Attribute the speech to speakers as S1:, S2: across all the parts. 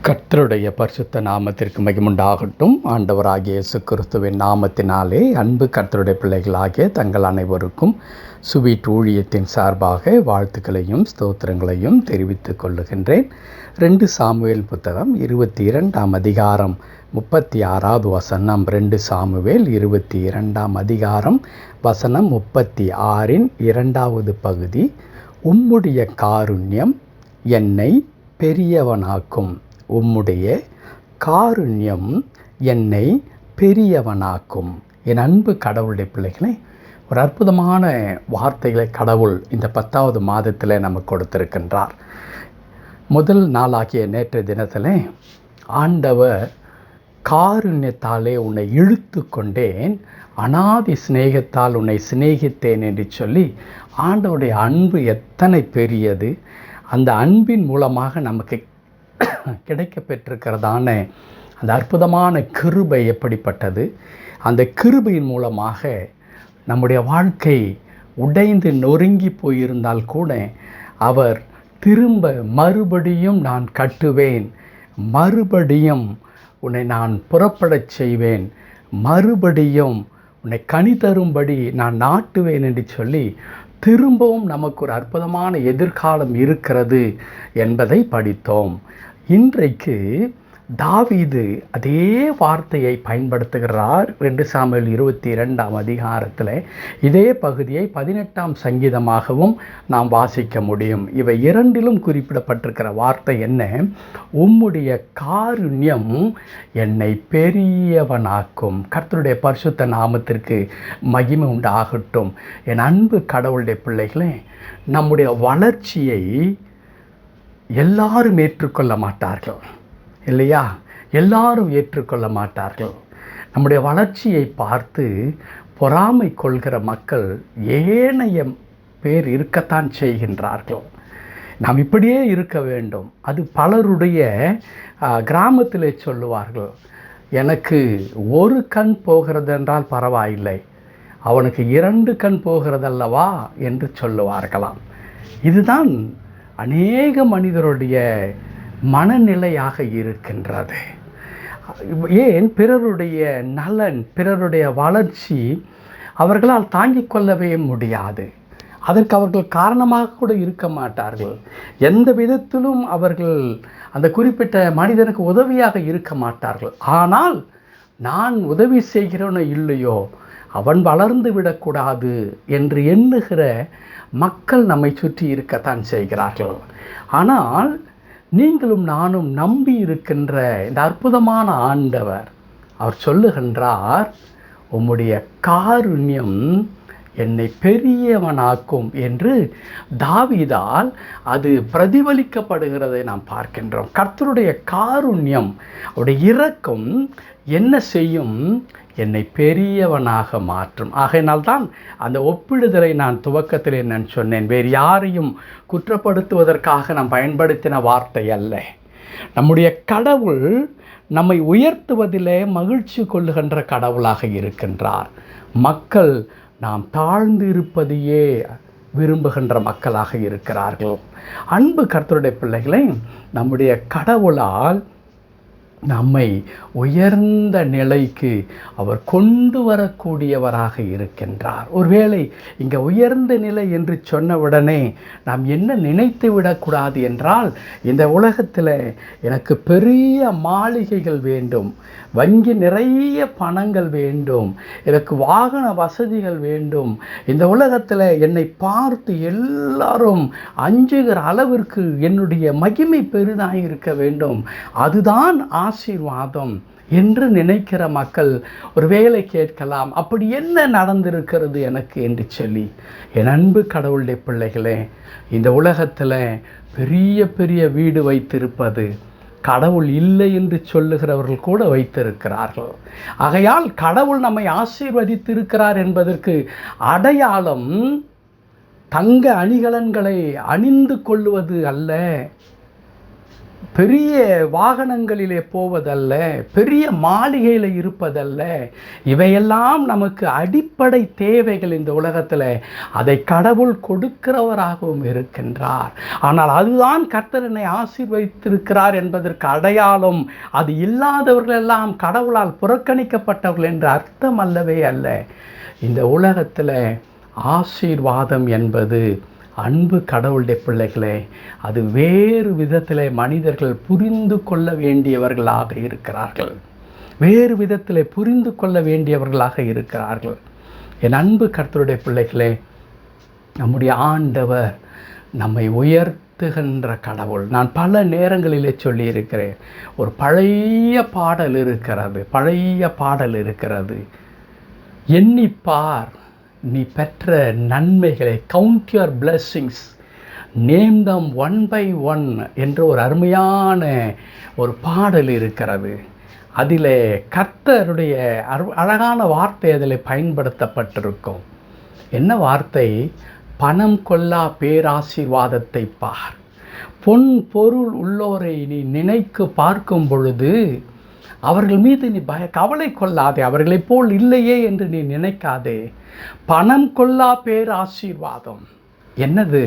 S1: கர்த்தருடைய பரிசுத்த நாமத்திற்கு மகிமுண்டாகட்டும். ஆண்டவராகிய இயேசு கிறிஸ்துவின் நாமத்தினாலே அன்பு கர்த்தருடைய பிள்ளைகளாகிய தங்கள் அனைவருக்கும் சுவீட் ஊழியத்தின் சார்பாக வாழ்த்துக்களையும் ஸ்தோத்திரங்களையும் தெரிவித்துக் கொள்ளுகின்றேன். 2 சாமுவேல் புத்தகம் 22ஆம் அதிகாரம் 36வது வசனம். 2 சாமுவேல் 22ஆம் அதிகாரம் வசனம் 36இன் 2வது பகுதி. உம்முடைய காருண்யம் என்னை பெரியவனாக்கும். உம்முடைய காருண்யம் என்னை பெரியவனாக்கும். என் அன்பு கடவுளுடைய பிள்ளைகளை, ஒரு அற்புதமான வார்த்தைகளை கடவுள் இந்த 10வது மாதத்தில் நமக்கு கொடுத்திருக்கின்றார். முதல் நாளாகிய நேற்றைய தினத்தில் ஆண்டவர் காருண்யத்தாலே உன்னை இழுத்து கொண்டேன், அநாதி சிநேகத்தால் உன்னை சிநேகித்தேன் என்று சொல்லி ஆண்டவருடைய அன்பு எத்தனை பெரியது, அந்த அன்பின் மூலமாக நமக்கு கிடைக்க பெற்றிருக்கிறதான அந்த அற்புதமான கிருபை எப்படிப்பட்டது, அந்த கிருபையின் மூலமாக நம்முடைய வாழ்க்கை உடைந்து நொறுங்கி போயிருந்தால் கூட அவர் திரும்ப மறுபடியும் நான் கட்டுவேன், மறுபடியும் உன்னை நான் புறப்படச் செய்வேன், மறுபடியும் உன்னை கனி தரும்படி நான் நாட்டுவேன் என்று சொல்லி திரும்பவும் நமக்கு ஒரு அற்புதமான எதிர்காலம் இருக்கிறது என்பதை படித்தோம். இன்றைக்கு தாவீது அதே வார்த்தையை பயன்படுத்துகிறார். 2 சாமுவேல் 22ஆம் அதிகாரத்தில் இதே பகுதியை 18ஆம் சங்கீதமாகவும் நாம் வாசிக்க முடியும். இவை இரண்டிலும் குறிப்பிடப்பட்டிருக்கிற வார்த்தை என்ன? உம்முடைய காருண்யம் என்னை பெரியவனாக்கும். கர்த்தருடைய பரிசுத்த நாமத்திற்கு மகிமை உண்டாகட்டும். என் அன்பு கடவுளுடைய பிள்ளைகளே, நம்முடைய வளர்ச்சியை எல்லாரும் ஏற்றுக்கொள்ள மாட்டார்கள் இல்லையா? எல்லாரும் ஏற்றுக்கொள்ள மாட்டார்கள். நம்முடைய வளர்ச்சியை பார்த்து பொறாமை கொள்கிற மக்கள் ஏனைய பேர் இருக்கத்தான் செய்கின்றார்கள். நாம் இப்படியே இருக்க வேண்டும். அது பலருடைய கிராமத்தில் சொல்லுவார்கள், எனக்கு ஒரு கண் போகிறது என்றால் பரவாயில்லை, அவனுக்கு 2 கண் போகிறதல்லவா என்று சொல்லுவார்களாம். இதுதான் அநேக மனிதருடைய மனநிலையாக இருக்கின்றது. ஏன்? பிறருடைய நலன், பிறருடைய வளர்ச்சி அவர்களால் தாங்கிக் கொள்ளவே முடியாது. அதற்கு அவர்கள் காரணமாக கூட இருக்க மாட்டார்கள். எந்த விதத்திலும் அவர்கள் அந்த குறிப்பிட்ட மனிதனுக்கு உதவியாக இருக்க மாட்டார்கள். ஆனால் நான் உதவி செய்கிறவனோ இல்லையோ, அவன் வளர்ந்து விடக்கூடாது என்று எண்ணுகிற மக்கள் நம்மை சுற்றி இருக்கத்தான் செய்கிறார்கள். ஆனால் நீங்களும் நானும் நம்பி இருக்கின்ற இந்த அற்புதமான ஆண்டவர், அவர் சொல்லுகின்றார், உம்முடைய காருண்யம் என்னை பெரியவனாக்கும் என்று தாவீதால் அது பிரதிபலிக்கப்படுகிறதை நாம் பார்க்கின்றோம். கர்த்தருடைய காருண்யம், அவருடைய இரக்கம் என்ன செய்யும்? என்னை பெரியவனாக மாற்றும். ஆகையினால்தான் அந்த ஒப்பிடுதலை நான் துவக்கத்தில் நான் சொன்னேன். வேறு யாரையும் குற்றப்படுத்துவதற்காக நாம் பயன்படுத்தின வார்த்தை அல்ல. நம்முடைய கடவுள் நம்மை உயர்த்துவதிலே மகிழ்ச்சி கொள்ளுகின்ற கடவுளாக இருக்கின்றார். மக்கள் நாம் தாழ்ந்து இருப்பதையே விரும்புகின்ற மக்களாக இருக்கிறார்கள். அன்பு கர்த்தருடைய பிள்ளைகளை, நம்முடைய கடவுளால் நம்மை உயர்ந்த நிலைக்கு அவர் கொண்டு வரக்கூடியவராக இருக்கின்றார். ஒருவேளை இங்கே உயர்ந்த நிலை என்று சொன்னவுடனே நாம் என்ன நினைத்து விடக்கூடாது என்றால், இந்த உலகத்தில் எனக்கு பெரிய மாளிகைகள் வேண்டும், வங்கி நிறைய பணங்கள் வேண்டும், எனக்கு வாகன வசதிகள் வேண்டும், இந்த உலகத்தில் என்னை பார்த்து எல்லாரும் அஞ்சுகிற அளவிற்கு என்னுடைய மகிமை பெரிதாக இருக்க வேண்டும், அதுதான் ஆசீர்வாதம் என்று நினைக்கிற மக்கள் ஒரு வேளை கேட்கலாம், அப்படி என்ன நடந்திருக்கிறது எனக்கு என்று சொல்லி. என் அன்பு கடவுளுடைய பிள்ளைகளே, இந்த உலகத்தில் பெரிய பெரிய வீடு வைத்திருப்பது கடவுள் இல்லை என்று சொல்லுகிறவர்கள் கூட வைத்திருக்கிறார்கள். ஆகையால் கடவுள் நம்மை ஆசீர்வதித்திருக்கிறார் என்பதற்கு அடையாளம் தங்க அணிகலன்களை அணிந்து கொள்வது அல்ல, பெரிய வாகனங்களிலே போவதல்ல, பெரிய மாளிகையில் இருப்பதல்ல. இவையெல்லாம் நமக்கு அடிப்படை தேவைகள் இந்த உலகத்தில். அதை கடவுள் கொடுக்கிறவராகவும் இருக்கின்றார். ஆனால் அதுதான் கர்த்தர் என்னை ஆசீர்வதித்திருக்கிறார் என்பதற்கு அடையாளம். அது இல்லாதவர்களெல்லாம் கடவுளால் புறக்கணிக்கப்பட்டவர்கள் என்ற அர்த்தம் அல்லவே அல்ல. இந்த உலகத்தில் ஆசீர்வாதம் என்பது அன்பு கடவுளுடைய பிள்ளைகளே, அது வேறு விதத்தில் மனிதர்கள் புரிந்து கொள்ள வேண்டியவர்களாக இருக்கிறார்கள். வேறு விதத்தில் புரிந்து கொள்ள வேண்டியவர்களாக இருக்கிறார்கள். என் அன்பு கர்த்தருடைய பிள்ளைகளே, நம்முடைய ஆண்டவர் நம்மை உயர்த்துகின்ற கடவுள். நான் பல நேரங்களிலே சொல்லியிருக்கிறேன். ஒரு பழைய பாடல் இருக்கிறது. எண்ணிப்பார் நீ பெற்ற நன்மைகளை, count your blessings, name them one by one என்ற ஒரு அருமையான ஒரு பாடல் இருக்கிறது. அதில் கர்த்தருடைய அழகான வார்த்தை அதில் பயன்படுத்தப்பட்டிருக்கும். என்ன வார்த்தை? பணம் கொள்ளா பேராசீர்வாதத்தை பார். பொன் பொருள் உள்ளோரை நீ நினைக்கு பார்க்கும் பொழுது அவர்கள் மீது நீ கவலை கொள்ளாதே. அவர்களைப் போல் இல்லையே என்று நீ நினைக்காதே. பணம் கொள்ளா பேராசீர்வாதம் என்னது?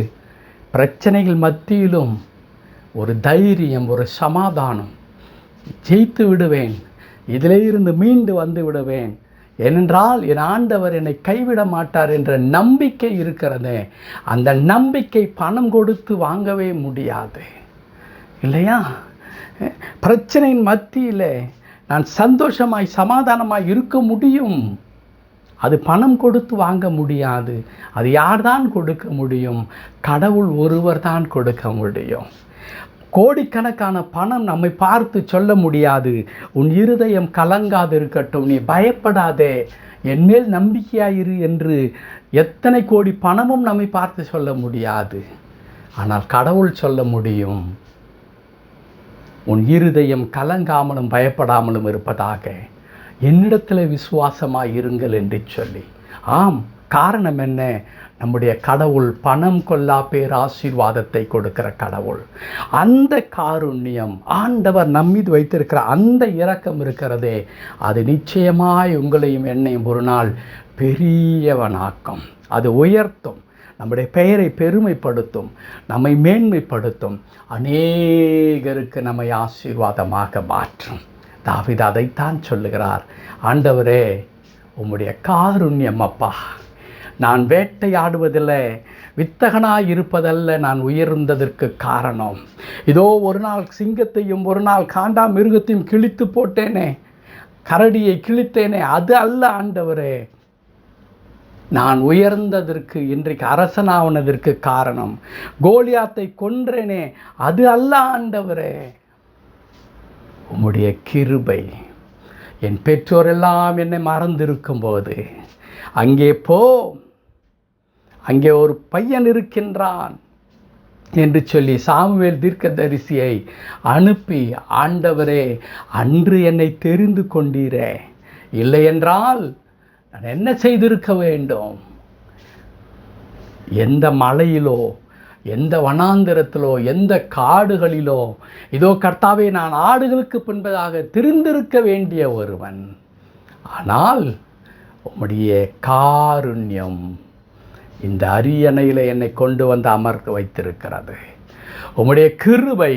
S1: பிரச்சனைகள் மத்தியிலும் ஒரு தைரியம், ஒரு சமாதானம். ஜெயித்து விடுவேன், இதிலே இருந்து மீண்டு வந்து விடுவேன், ஏனென்றால் என் ஆண்டவர் என்னை கைவிட மாட்டார் என்ற நம்பிக்கை இருக்கிறது. அந்த நம்பிக்கை பணம் கொடுத்து வாங்கவே முடியாது, இல்லையா? பிரச்சனையின் மத்தியில் நான் சந்தோஷமாய் சமாதானமாய் இருக்க முடியும். அது பணம் கொடுத்து வாங்க முடியாது. அது யார்தான் கொடுக்க முடியும்? கடவுள் ஒருவர் தான் கொடுக்க முடியும். கோடிக்கணக்கான பணம் நம்மை பார்த்து சொல்ல முடியாது, உன் இருதயம் கலங்காது இருக்கட்டும், நீ பயப்படாதே, என்மேல் நம்பிக்கையாயிரு என்று எத்தனை கோடி பணமும் நம்மை பார்த்து சொல்ல முடியாது. ஆனால் கடவுள் சொல்ல முடியும், உன் இருதயம் கலங்காமலும் பயப்படாமலும் இருப்பதாக என்னிடத்தில் விசுவாசமாக இருங்கள் என்று சொல்லி. ஆம், காரணம் என்ன? நம்முடைய கடவுள் பணம் கொள்ளா பேராசீர்வாதத்தை கொடுக்கிற கடவுள். அந்த காருண்யம், ஆண்டவர் நம்மீது வைத்திருக்கிற அந்த இரக்கம் இருக்கிறதே, அது நிச்சயமாய் உங்களையும் என்னையும் ஒரு நாள் பெரியவனாக்கும். அது உயர்த்தும், நம்முடைய பெயரை பெருமைப்படுத்தும், நம்மை மேன்மைப்படுத்தும், அநேகருக்கு நம்மை ஆசீர்வாதமாக மாற்றும். தாவீது அதைத்தான் சொல்லுகிறார். ஆண்டவரே, உம்முடைய காருண்யம் அப்பா. நான் வேட்டையாடுவதில்லை, வித்தகனாய் இருப்பதல்ல நான் உயர்ந்ததற்கு காரணம். இதோ ஒரு நாள் சிங்கத்தையும் ஒரு நாள் காண்டா மிருகத்தையும் கிழித்து போட்டேனே, கரடியை கிழித்தேனே, அது அல்ல ஆண்டவரே. நான் உயர்ந்ததற்கு, இன்றைக்கு அரசனாவனதற்கு காரணம், கோலியாத்தை கொன்றேனே, அது அல்ல ஆண்டவரே, உம்முடைய கிருபை. என் பெற்றோரெல்லாம் என்னை மறந்திருக்கும் போது அங்கே போ, அங்கே ஒரு பையன் இருக்கின்றான் என்று சொல்லி சாமுவேல் தீர்க்கதரிசியை அனுப்பி, ஆண்டவரே அன்று என்னை தெரிந்து கொண்டீரே, இல்லை என்றால் நான் என்ன செய்திருக்க வேண்டும்? எந்த மலையிலோ, எந்த வனாந்திரத்திலோ, எந்த காடுகளிலோ, இதோ கர்த்தாவே நான் ஆடுகளுக்கு பின்பதாக திரிந்திருக்க வேண்டிய ஒருவன். ஆனால் உம்முடைய காருண்யம் இந்த அரியணையில் என்னை கொண்டு வந்து அமர்ந்து வைத்திருக்கிறது. உம்முடைய கிருபை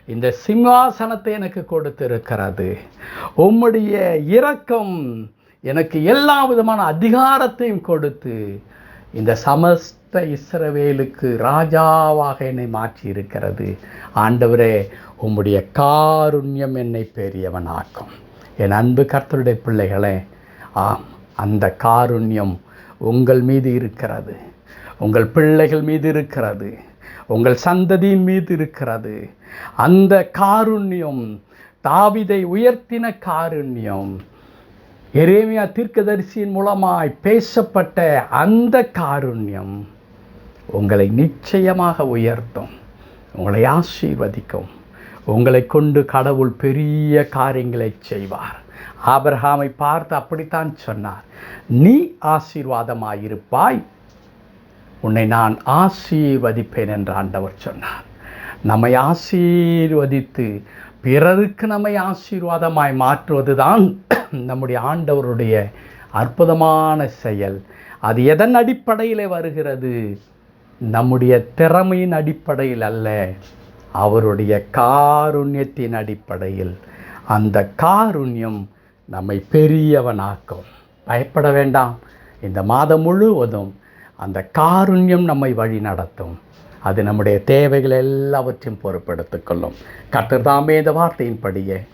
S1: இந்த சிம்மாசனத்தை எனக்கு கொடுத்திருக்கிறது. உம்முடைய இரக்கம் எனக்கு எல்லா விதமான அதிகாரத்தையும் கொடுத்து இந்த சமஸ்த இஸ்ரவேலுக்கு ராஜாவாக என்னை மாற்றி இருக்கிறது. ஆண்டவரே, உம்முடைய காருண்யம் என்னை பெரியவனாக்கும். என் அன்பு கர்த்தருடைய பிள்ளைகளே, ஆம், அந்த காருண்யம் உங்கள் மீது இருக்கிறது, உங்கள் பிள்ளைகள் மீது இருக்கிறது, உங்கள் சந்ததியின் மீது இருக்கிறது. அந்த காருண்யம், தாவீதை உயர்த்தின காருண்யம், எரேமியா தீர்க்கதரிசியின் மூலமாய் பேசப்பட்ட அந்த காருண்யம் உங்களை நிச்சயமாக உயர்த்தும், உங்களை ஆசீர்வதிக்கும். உங்களை கொண்டு கடவுள் பெரிய காரியங்களை செய்வார். ஆபிரகாமை பார்த்து அப்படித்தான் சொன்னார், நீ ஆசீர்வாதமாயிருப்பாய், உன்னை நான் ஆசீர்வதிப்பேன் என்று ஆண்டவர் சொன்னார். நம்மை ஆசீர்வதித்து பிறருக்கு நம்மை ஆசீர்வாதமாய் மாற்றுவது தான் நம்முடைய ஆண்டவருடைய அற்புதமான செயல். அது எதன் அடிப்படையில் வருகிறது? நம்முடைய திறமையின் அடிப்படையில் அல்ல, அவருடைய காருண்யத்தின் அடிப்படையில். அந்த காருண்யம் நம்மை பெரியவனாக்கும். பயப்பட வேண்டாம். இந்த மாதம் முழுவதும் அந்த காருண்யம் நம்மை வழி நடத்தும். அது நம்முடைய தேவைகள் எல்லாவற்றையும் பொறுப்பெடுத்துக் கொள்ளும். கர்த்தர் தாமே இந்த வார்த்தையின்படியே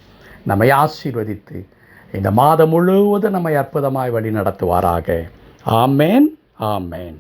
S1: நம்மை ஆசீர்வதித்து இந்த மாதம் முழுவதும் நம்மை அற்புதமாய் வழி நடத்துவாராக. ஆமேன், ஆமேன்.